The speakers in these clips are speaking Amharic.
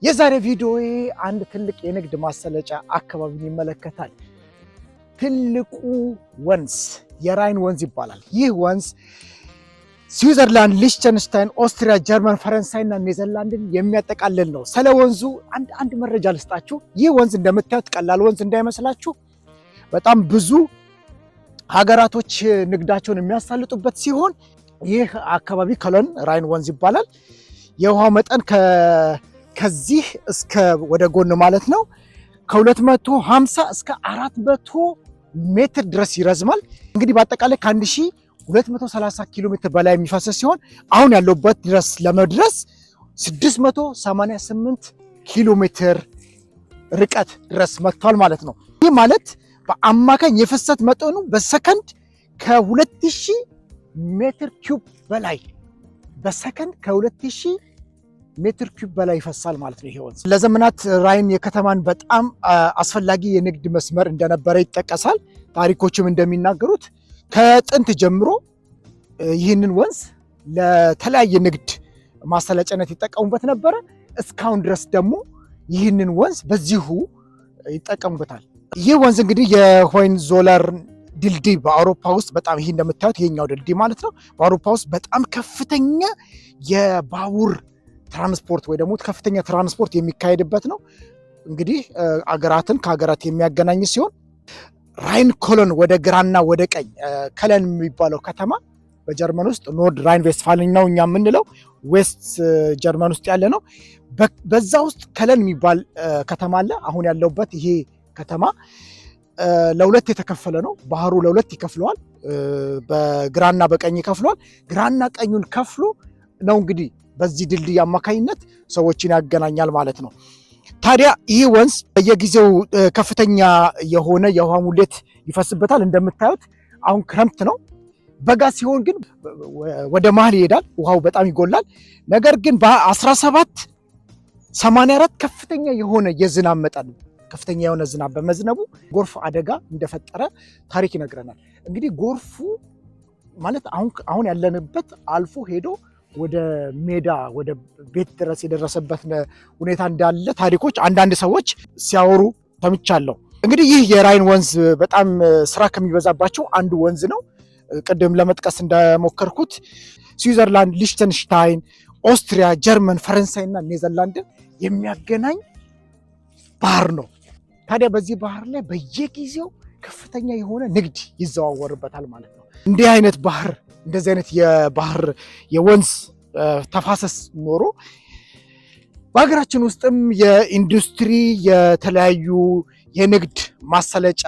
የዛሬ ቪዲዮዬ አንድ ትልቅ የንግድ ማሰለጫ አካባቢን ይመለከታል። ትልቁ ወንዝ የራይን ወንዝ ይባላል። ይህ ወንዝ ስዊዘርላንድ፣ ሊችተንስታይን፣ ኦስትሪያ፣ ጀርመን፣ ፈረንሳይና ኔዘርላንድን የሚያጠቃልል ነው። ስለ ወንዙ አንድ መረጃ ልስጣችሁ። ይህ ወንዝ እንደምታዩት ቀላል ወንዝ እንዳይመስላችሁ። በጣም ብዙ ሀገራቶች ንግዳቸውን የሚያሳልጡበት ሲሆን ይህ አካባቢ ኮሎን ራይን ወንዝ ይባላል። የውሃው መጠን ከዚህ እስከ ወደ ጎን ማለት ነው ከ250 እስከ 400 ሜትር ድረስ ይረዝማል። እንግዲህ በአጠቃላይ ከ1230 ኪሎ ሜትር በላይ የሚፈሰስ ሲሆን አሁን ያለበት ድረስ ለመድረስ 688 ኪሎ ሜትር ርቀት ድረስ መጥቷል ማለት ነው። ይህ ማለት በአማካኝ የፍሰት መጠኑ በሰከንድ ከ2000 ሜትር ኪዩብ በላይ በሰከንድ ከ2000 ሜትር ኪዩብ በላይ ይፈሳል ማለት ነው። ይሄ ወንዝ ለዘመናት ራይን የከተማን በጣም አስፈላጊ የንግድ መስመር እንደነበረ ይጠቀሳል። ታሪኮችም እንደሚናገሩት ከጥንት ጀምሮ ይህንን ወንዝ ለተለያየ ንግድ ማሰለጫነት ይጠቀሙበት ነበረ። እስካሁን ድረስ ደግሞ ይህንን ወንዝ በዚሁ ይጠቀሙበታል። ይህ ወንዝ እንግዲህ የሆይንዞለር ድልድይ በአውሮፓ ውስጥ በጣም ይህ እንደምታዩት ይሄኛው ድልድይ ማለት ነው በአውሮፓ ውስጥ በጣም ከፍተኛ የባቡር ትራንስፖርት ወይ ደግሞ ከፍተኛ ትራንስፖርት የሚካሄድበት ነው። እንግዲህ አገራትን ከሀገራት የሚያገናኝ ሲሆን ራይን ኮሎን ወደ ግራና ወደ ቀኝ ከለን የሚባለው ከተማ በጀርመን ውስጥ ኖርድ ራይን ቬስትፋልን ነው እኛ የምንለው፣ ዌስት ጀርመን ውስጥ ያለ ነው። በዛ ውስጥ ከለን የሚባል ከተማ አለ። አሁን ያለውበት ይሄ ከተማ ለሁለት የተከፈለ ነው። ባህሩ ለሁለት ይከፍለዋል። በግራና በቀኝ ይከፍለዋል። ግራና ቀኙን ከፍሎ ነው እንግዲህ በዚህ ድልድይ አማካኝነት ሰዎችን ያገናኛል ማለት ነው። ታዲያ ይህ ወንዝ በየጊዜው ከፍተኛ የሆነ የውሃ ሙሌት ይፈስበታል። እንደምታዩት አሁን ክረምት ነው። በጋ ሲሆን ግን ወደ መሀል ይሄዳል፣ ውሃው በጣም ይጎላል። ነገር ግን በ1784 ከፍተኛ የሆነ የዝናብ መጠን ከፍተኛ የሆነ ዝናብ በመዝነቡ ጎርፍ አደጋ እንደፈጠረ ታሪክ ይነግረናል። እንግዲህ ጎርፉ ማለት አሁን ያለንበት አልፎ ሄዶ ወደ ሜዳ ወደ ቤት ድረስ የደረሰበት ሁኔታ እንዳለ ታሪኮች አንዳንድ ሰዎች ሲያወሩ ሰምቻለሁ። እንግዲህ ይህ የራይን ወንዝ በጣም ስራ ከሚበዛባቸው አንዱ ወንዝ ነው። ቅድም ለመጥቀስ እንደሞከርኩት ስዊዘርላንድ፣ ሊችተንስታይን፣ ኦስትሪያ፣ ጀርመን፣ ፈረንሳይ እና ኔዘርላንድን የሚያገናኝ ባህር ነው። ታዲያ በዚህ ባህር ላይ በየጊዜው ከፍተኛ የሆነ ንግድ ይዘዋወርበታል ማለት ነው። እንዲህ አይነት ባህር እንደዚህ አይነት የባህር የወንዝ ተፋሰስ ኖሮ በሀገራችን ውስጥም የኢንዱስትሪ የተለያዩ የንግድ ማሰለጫ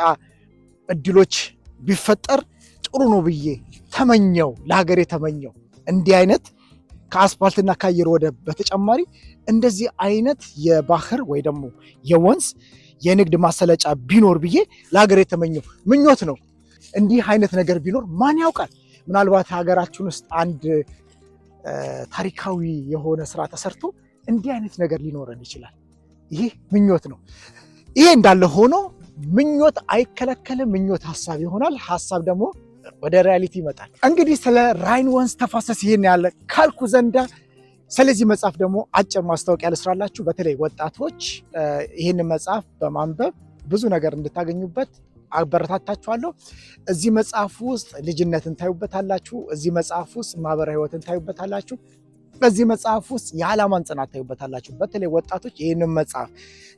እድሎች ቢፈጠር ጥሩ ነው ብዬ ተመኘው፣ ለሀገሬ ተመኘው። እንዲህ አይነት ከአስፓልትና ከአየር ወደብ በተጨማሪ እንደዚህ አይነት የባህር ወይ ደግሞ የወንዝ የንግድ ማሰለጫ ቢኖር ብዬ ለሀገሬ የተመኘው ምኞት ነው። እንዲህ አይነት ነገር ቢኖር ማን ያውቃል? ምናልባት ሀገራችን ውስጥ አንድ ታሪካዊ የሆነ ስራ ተሰርቶ እንዲህ አይነት ነገር ሊኖረን ይችላል። ይህ ምኞት ነው። ይሄ እንዳለ ሆኖ ምኞት አይከለከልም። ምኞት ሀሳብ ይሆናል። ሀሳብ ደግሞ ወደ ሪያሊቲ ይመጣል። እንግዲህ ስለ ራይን ወንዝ ተፋሰስ ይሄን ያለ ካልኩ ዘንዳ ስለዚህ መጽሐፍ ደግሞ አጭር ማስታወቂያ ልስራላችሁ። በተለይ ወጣቶች ይህንን መጽሐፍ በማንበብ ብዙ ነገር እንድታገኙበት አበረታታችኋለሁ። እዚህ መጽሐፍ ውስጥ ልጅነትን ታዩበታላችሁ። እዚህ መጽሐፍ ውስጥ ማህበራዊ ህይወትን ታዩበታላችሁ። በዚህ መጽሐፍ ውስጥ የዓላማን ጽናት ታዩበታላችሁ። በተለይ ወጣቶች ይህንን መጽሐፍ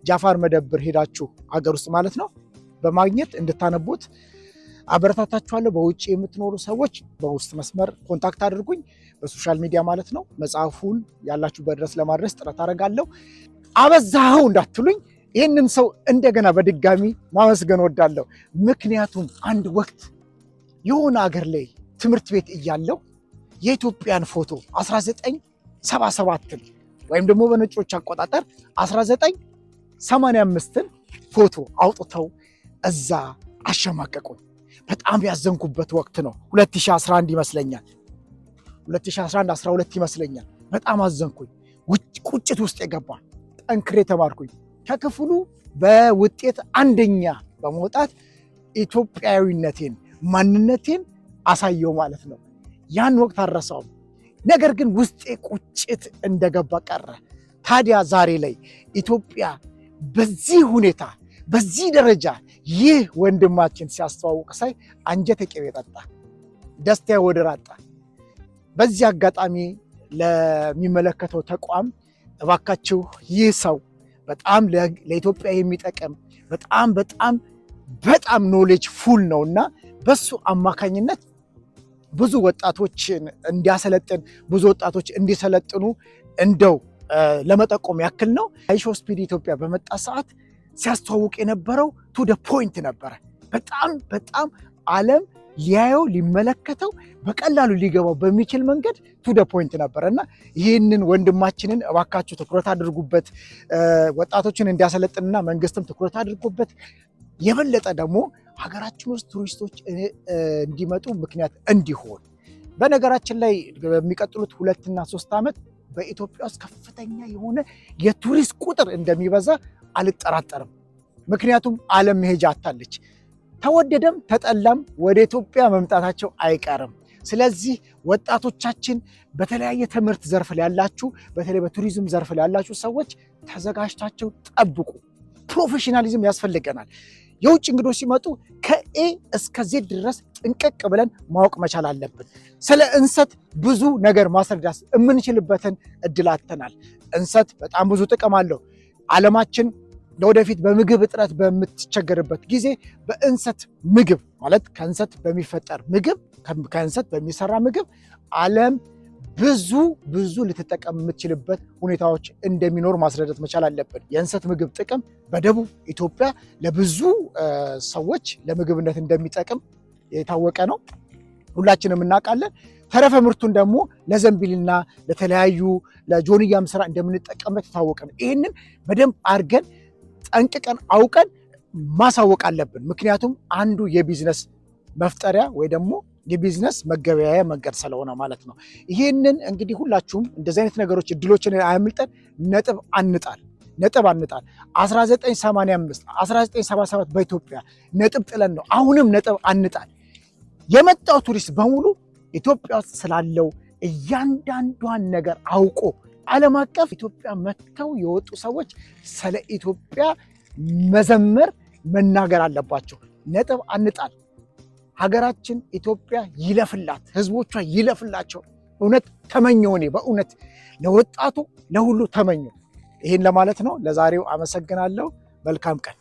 ጃፋር መደብር ሄዳችሁ አገር ውስጥ ማለት ነው በማግኘት እንድታነቡት አበረታታችኋለሁ። በውጭ የምትኖሩ ሰዎች በውስጥ መስመር ኮንታክት አድርጉኝ፣ በሶሻል ሚዲያ ማለት ነው። መጽሐፉን ያላችሁበት ድረስ ለማድረስ ጥረት አደርጋለሁ። አበዛኸው እንዳትሉኝ፣ ይህንን ሰው እንደገና በድጋሚ ማመስገን ወዳለሁ። ምክንያቱም አንድ ወቅት የሆነ አገር ላይ ትምህርት ቤት እያለው የኢትዮጵያን ፎቶ 1977ን ወይም ደግሞ በነጮች አቆጣጠር 1985ን ፎቶ አውጥተው እዛ አሸማቀቁኝ። በጣም ያዘንኩበት ወቅት ነው። 2011 ይመስለኛል 2011-12 ይመስለኛል። በጣም አዘንኩኝ። ቁጭት ውስጥ የገባ ጠንክሬ ተማርኩኝ። ከክፍሉ በውጤት አንደኛ በመውጣት ኢትዮጵያዊነቴን ማንነቴን አሳየው ማለት ነው። ያን ወቅት አልረሳውም። ነገር ግን ውስጤ ቁጭት እንደገባ ቀረ። ታዲያ ዛሬ ላይ ኢትዮጵያ በዚህ ሁኔታ በዚህ ደረጃ ይህ ወንድማችን ሲያስተዋውቅ ሳይ አንጀቴ ቅቤ ጠጣ፣ ደስታዬ ወደር አጣ። በዚህ አጋጣሚ ለሚመለከተው ተቋም እባካችሁ ይህ ሰው በጣም ለኢትዮጵያ የሚጠቅም በጣም ኖሌጅ ፉል ነውና በሱ አማካኝነት ብዙ ወጣቶችን እንዲያሰለጥን ብዙ ወጣቶች እንዲሰለጥኑ እንደው ለመጠቆም ያክል ነው። አይሾ ስፒድ ኢትዮጵያ በመጣ ሰዓት ሲያስተዋውቅ የነበረው ቱ ደ ፖይንት ነበረ። በጣም ዓለም ሊያየው ሊመለከተው በቀላሉ ሊገባው በሚችል መንገድ ቱ ደ ፖይንት ነበረ እና ይህንን ወንድማችንን እባካችሁ ትኩረት አድርጉበት። ወጣቶችን እንዲያሰለጥንና መንግስትም ትኩረት አድርጎበት የበለጠ ደግሞ ሀገራችን ውስጥ ቱሪስቶች እንዲመጡ ምክንያት እንዲሆን። በነገራችን ላይ በሚቀጥሉት 2 እና 3 ዓመት በኢትዮጵያ ውስጥ ከፍተኛ የሆነ የቱሪስት ቁጥር እንደሚበዛ አልጠራጠርም። ምክንያቱም ዓለም መሄጃ አታለች። ተወደደም ተጠላም ወደ ኢትዮጵያ መምጣታቸው አይቀርም። ስለዚህ ወጣቶቻችን በተለያየ ትምህርት ዘርፍ ላይ ያላችሁ፣ በተለይ በቱሪዝም ዘርፍ ላይ ያላችሁ ሰዎች ተዘጋጅታችሁ ጠብቁ። ፕሮፌሽናሊዝም ያስፈልገናል። የውጭ እንግዶች ሲመጡ ከኤ እስከ ዜድ ድረስ ጥንቅቅ ብለን ማወቅ መቻል አለብን። ስለ እንሰት ብዙ ነገር ማስረዳት የምንችልበትን እድል አጥተናል። እንሰት በጣም ብዙ ጥቅም አለው። ዓለማችን ለወደፊት በምግብ እጥረት በምትቸገርበት ጊዜ በእንሰት ምግብ ማለት ከእንሰት በሚፈጠር ምግብ ከእንሰት በሚሰራ ምግብ ዓለም ብዙ ልትጠቀም የምትችልበት ሁኔታዎች እንደሚኖር ማስረዳት መቻል አለብን። የእንሰት ምግብ ጥቅም በደቡብ ኢትዮጵያ ለብዙ ሰዎች ለምግብነት እንደሚጠቅም የታወቀ ነው፣ ሁላችንም እናውቃለን። ተረፈ ምርቱን ደግሞ ለዘንቢልና ለተለያዩ ለጆንያም ስራ እንደምንጠቀምበት የታወቀ ነው። ይህንን በደንብ አድርገን ጠንቅቀን አውቀን ማሳወቅ አለብን። ምክንያቱም አንዱ የቢዝነስ መፍጠሪያ ወይ ደግሞ የቢዝነስ መገበያያ መንገድ ስለሆነ ማለት ነው። ይህንን እንግዲህ ሁላችሁም እንደዚህ አይነት ነገሮች እድሎችን አያምልጠን። ነጥብ አንጣል። 1985 1977 በኢትዮጵያ ነጥብ ጥለን ነው። አሁንም ነጥብ አንጣል። የመጣው ቱሪስት በሙሉ ኢትዮጵያ ውስጥ ስላለው እያንዳንዷን ነገር አውቆ ዓለም አቀፍ ኢትዮጵያ መጥተው የወጡ ሰዎች ስለ ኢትዮጵያ መዘመር መናገር አለባቸው። ነጥብ አንጣል። ሀገራችን ኢትዮጵያ ይለፍላት፣ ህዝቦቿ ይለፍላቸው። እውነት ተመኘው። እኔ በእውነት ለወጣቱ ለሁሉ ተመኘው። ይህን ለማለት ነው። ለዛሬው አመሰግናለሁ። መልካም ቀን።